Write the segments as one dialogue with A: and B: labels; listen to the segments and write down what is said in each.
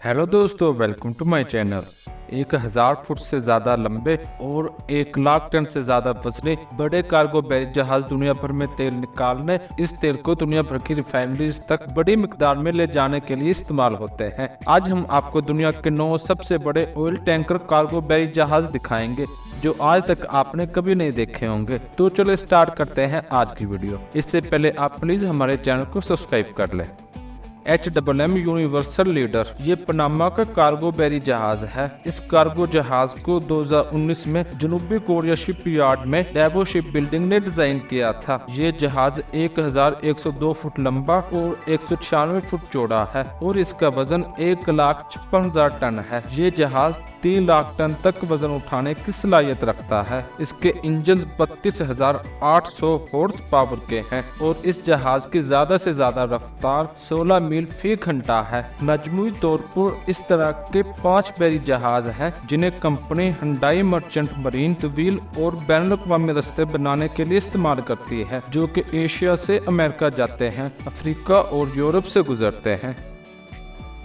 A: Hello दोस्तों, welcome to my channel. 1000 foot से ज्यादा लंबे और 1 लाख टन से ज्यादा वजनी बड़े कार्गो बैरी जहाज दुनिया भर में तेल निकालने, इस तेल को दुनिया भर की रिफाइनरीज तक बड़ी मिकदार में ले जाने के लिए इस्तेमाल होते हैं। आज हम आपको दुनिया के 9 सबसे बड़े ऑयल टैंकर कार्गो बैरी जहाज दिखाएंगे जो आज तक आपने कभी नहीं देखे होंगे। तो चलो स्टार्ट करते हैं आज की वीडियो। इससे पहले आप प्लीज हमारे चैनल को सब्सक्राइब कर लें। HMM यूनिवर्सल लीडर ये पनामा का कार्गो बैरी जहाज है। इस कार्गो जहाज को 2019 में जनूबी कोरिया शिपयार्ड में डेवो शिप बिल्डिंग ने डिजाइन किया था। ये जहाज 1102 फुट लंबा और 196 फुट चौड़ा है और इसका वजन 1,56,000 टन है। ये जहाज 3 लाख टन तक वजन उठाने की सलाहियत रखता है। इसके इंजन 32,800 हॉर्स पावर के हैं और इस जहाज की ज्यादा से ज्यादा रफ्तार 16 मील फी घंटा है। मजमूई तौर पर इस तरह के 5 बैरी जहाज हैं जिन्हें कंपनी हुंडई मर्चेंट मरीन तवील और बैनुल अक़वामी रास्ते बनाने के लिए इस्तेमाल करती है, जो कि एशिया से अमेरिका जाते हैं, अफ्रीका और यूरोप से गुजरते हैं।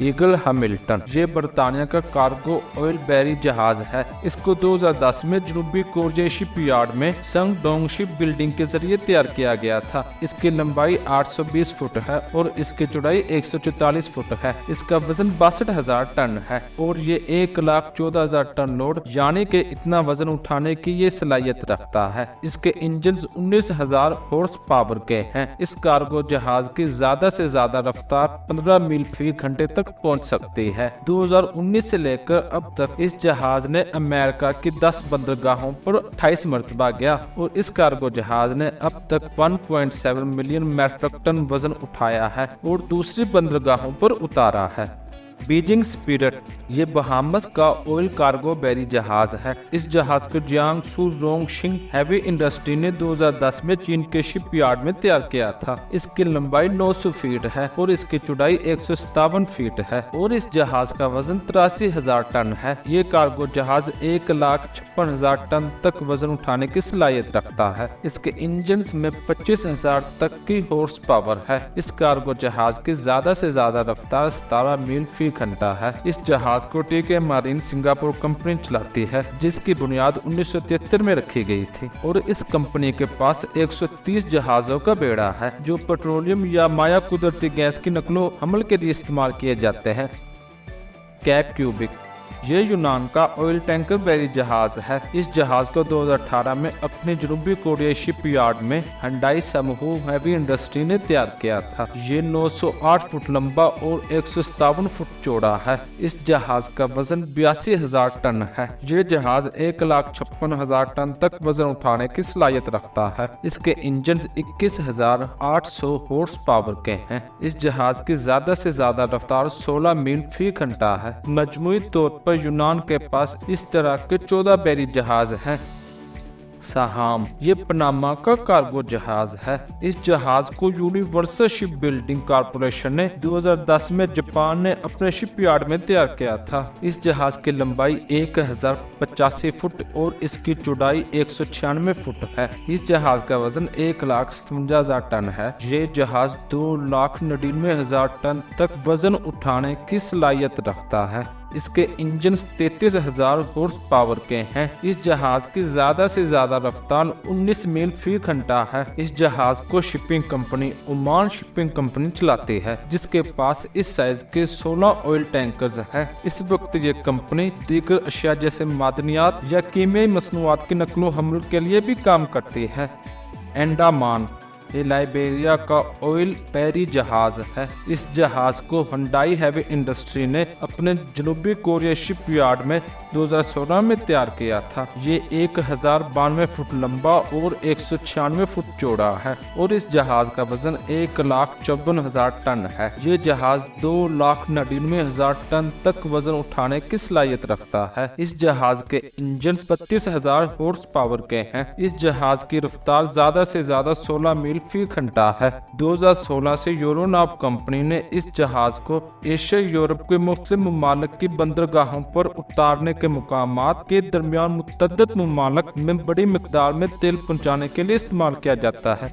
A: ईगल हैमिल्टन ये बरतानिया का कार्गो ऑयल बैरी जहाज है। इसको 2010 में जनूबी कोरिया शिपयार्ड में संगडोंग शिप बिल्डिंग के जरिए तैयार किया गया था। इसकी लंबाई 820 फुट है और इसकी चौड़ाई 144 फुट है। इसका वजन 62,000 टन है और ये 1,14,000 टन लोड यानी कि इतना वजन उठाने की ये सलाहियत रखता है। इसके इंजन 19,000 हॉर्स पावर के हैं। इस कार्गो जहाज की ज्यादा से ज्यादा रफ्तार 15 मील फी घंटे तक पहुंच सकती है। 2019 से लेकर अब तक इस जहाज ने अमेरिका की 10 बंदरगाहों पर 28 मरतबा गया और इस कार्गो जहाज ने अब तक 1.7 मिलियन मेट्रिक टन वजन उठाया है और दूसरी बंदरगाहों पर उतारा है। बीजिंग स्पिरिट ये बहामस का ऑयल कार्गो बैरी जहाज है। इस जहाज को जियांगसू रोंगशिंग हैवी इंडस्ट्री ने 2010 में चीन के शिपयार्ड में तैयार किया था। इसकी लंबाई 900 फीट है और इसकी चौड़ाई 157 फीट है और इस जहाज का वजन 83,000 टन है। ये कार्गो जहाज 1,56,000 टन तक वजन उठाने की सलाहियत रखता है। इसके इंजन में 25,000 तक की हॉर्स पावर है। इस कार्गो जहाज की ज्यादा से ज्यादा रफ्तार 17 मील फी घंटा है। इस जहाज को टीके मरीन सिंगापुर कंपनी चलाती है, जिसकी बुनियाद 1973 में रखी गई थी और इस कंपनी के पास 130 जहाजों का बेड़ा है जो पेट्रोलियम या माया कुदरती गैस की नकलो हमल के लिए इस्तेमाल किए जाते हैं। कैप क्यूबिक ये यूनान का ऑयल टैंकर बैरी जहाज है। इस जहाज को 2018 में अपने जनूबी कोरिया शिपयार्ड में हुंडई समूह हैवी इंडस्ट्री ने तैयार किया था। ये 908 फुट लंबा और 157 फुट चौड़ा है। इस जहाज का वजन 82,000 टन है। ये जहाज 1,56,000 टन तक वजन उठाने की सलाहियत रखता है। इसके इंजन 21,800 हॉर्स पावर के हैं। इस जहाज की ज्यादा से ज्यादा रफ्तार 16 मील फी घंटा है। मजमूई तौर पर यूनान के पास इस तरह के 14 बैरी जहाज हैं। सहाम ये पनामा का कार्गो जहाज है। इस जहाज को यूनिवर्सल शिप बिल्डिंग कॉर्पोरेशन ने 2010 में जापान ने अपने शिपयार्ड में तैयार किया था। इस जहाज की लंबाई 1,085 फुट और इसकी चौड़ाई 196 फुट है। इस जहाज का वजन 1,57,000 टन है। ये जहाज 2,99,000 टन तक वजन उठाने की सलाहियत रखता है। इसके इंजन 33,000 हॉर्स पावर के हैं। इस जहाज की ज्यादा से ज्यादा रफ्तार 19 मील फी घंटा है। इस जहाज को shipping company Oman shipping company चलाती है, जिसके पास इस साइज के 16 ऑयल टैंकर्स हैं। इस वक्त ये कंपनी दीगर अशिया जैसे मादनियात या कीमियाई मसनूआत की नकलो हमल के लिए भी काम करती है। एंडामान ये लाइबेरिया का ऑयल बैरी जहाज है। इस जहाज को हुंडई हैवी इंडस्ट्री ने अपने जनूबी कोरिया शिपयार्ड में 2016 में तैयार किया था। ये 1,092 फुट लंबा और 196 फुट चौड़ा है और इस जहाज का वजन 1,54,000 टन है। ये जहाज 2,99,000 टन तक वजन उठाने की सलाहियत रखता है। इस जहाज के इंजन 32,000 हॉर्स पावर के हैं। इस जहाज की रफ्तार ज्यादा से ज्यादा 16 मील फी घंटा है। 2016 से यूरोनाव कंपनी ने इस जहाज को एशिया यूरोप के मुख्तलिफ मुमालिक की बंदरगाहों पर उतारने के मुकामात के दरमियान मुतअद्दिद मुमालिक में बड़ी मिकदार में तेल पहुंचाने के लिए इस्तेमाल किया जाता है।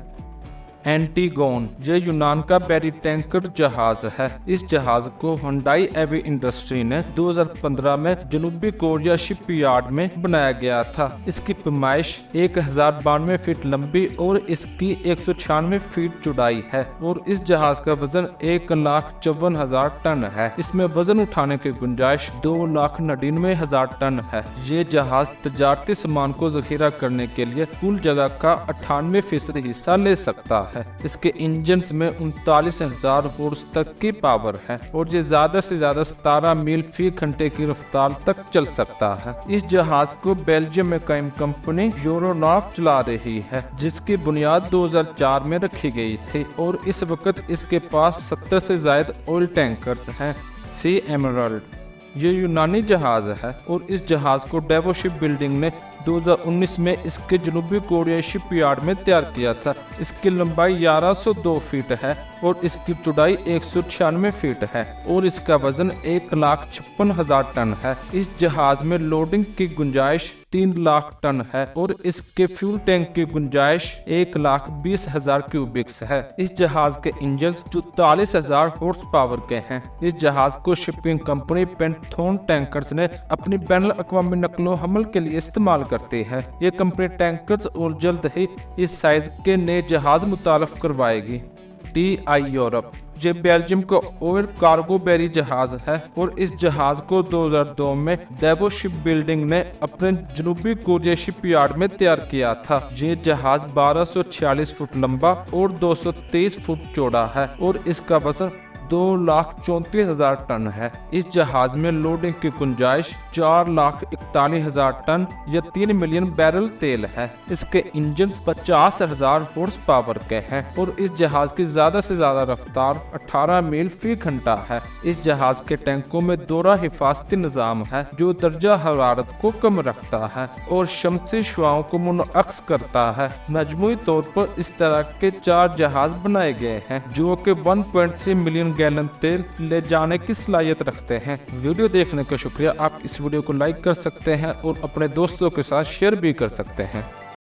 A: एंटीगोन ये यूनान का बैरी टैंकर जहाज है। इस जहाज को हुंडई एवी इंडस्ट्री ने 2015 में जनूबी कोरिया शिपयार्ड में बनाया गया था। इसकी पैमाइश 1092 फीट लंबी और इसकी 196 फीट चौड़ाई है और इस जहाज का वजन 1,54,000 टन है। इसमें वजन उठाने की गुंजाइश 2,99,000 टन है। ये जहाज तजारती सामान को जखीरा करने के लिए कुल जगह का 98% हिस्सा ले सकता है। इसके इंजन में 39,000 हॉर्स तक की पावर है और ये ज्यादा से ज्यादा 17 मील फी घंटे की रफ्तार तक चल सकता है। इस जहाज को बेल्जियम में कायम कंपनी यूरोनॉफ चला रही है, जिसकी बुनियाद 2004 में रखी गई थी और इस वक्त इसके पास 70 से ज्यादा ऑयल टैंकर्स हैं। सी एमराल्ड ये यूनानी जहाज है और इस जहाज को डेवो शिप बिल्डिंग ने 2019 में इसके जनूबी कोरिया शिपयार्ड में तैयार किया था। इसकी लंबाई 1102 फीट है और इसकी चौड़ाई 196 फीट है और इसका वजन 1,56,000 टन है। इस जहाज में लोडिंग की गुंजाइश 3 लाख टन है और इसके फ्यूल टैंक की गुंजाइश 1,20,000 क्यूबिक्स है। इस जहाज के इंजन 44,000 हॉर्स पावर के हैं। इस जहाज को शिपिंग कंपनी पेंथोन टैंकर्स ने अपनी बैनुल अक़वामी नकलो हमल के लिए इस्तेमाल करती है। ये कंपनी टैंकर्स और जल्द ही इस साइज के नए जहाज मुतारफ करवाएगी। TI यूरोप ये बेल्जियम का ऑयल कार्गो बैरी जहाज है और इस जहाज को 2002 में डेवो शिप बिल्डिंग ने अपने जनूबी कोरिया शिपयार्ड में तैयार किया था। ये जहाज 1246 फुट लंबा और 223 फुट चौड़ा है और इसका वजन 2,34,000 टन है। इस जहाज में लोडिंग की गुंजाइश 4,41,000 टन या 3 मिलियन बैरल तेल है। इसके इंजन 50,000 हॉर्स पावर के हैं और इस जहाज की ज्यादा से ज्यादा रफ्तार 18 मील फी घंटा है। इस जहाज के टैंकों में दोहरा हिफाजती निजाम है जो दर्जा हरारत को कम रखता है और शमसी शुआओं को मुनअक्स करता है। मजमूई तौर पर इस तरह के 4 जहाज बनाए गए हैं जो कि 1.3 मिलियन गैलन तेल ले जाने की सलाहियत रखते हैं। वीडियो देखने का शुक्रिया। आप इस वीडियो को लाइक कर सकते हैं और अपने दोस्तों के साथ शेयर भी कर सकते हैं।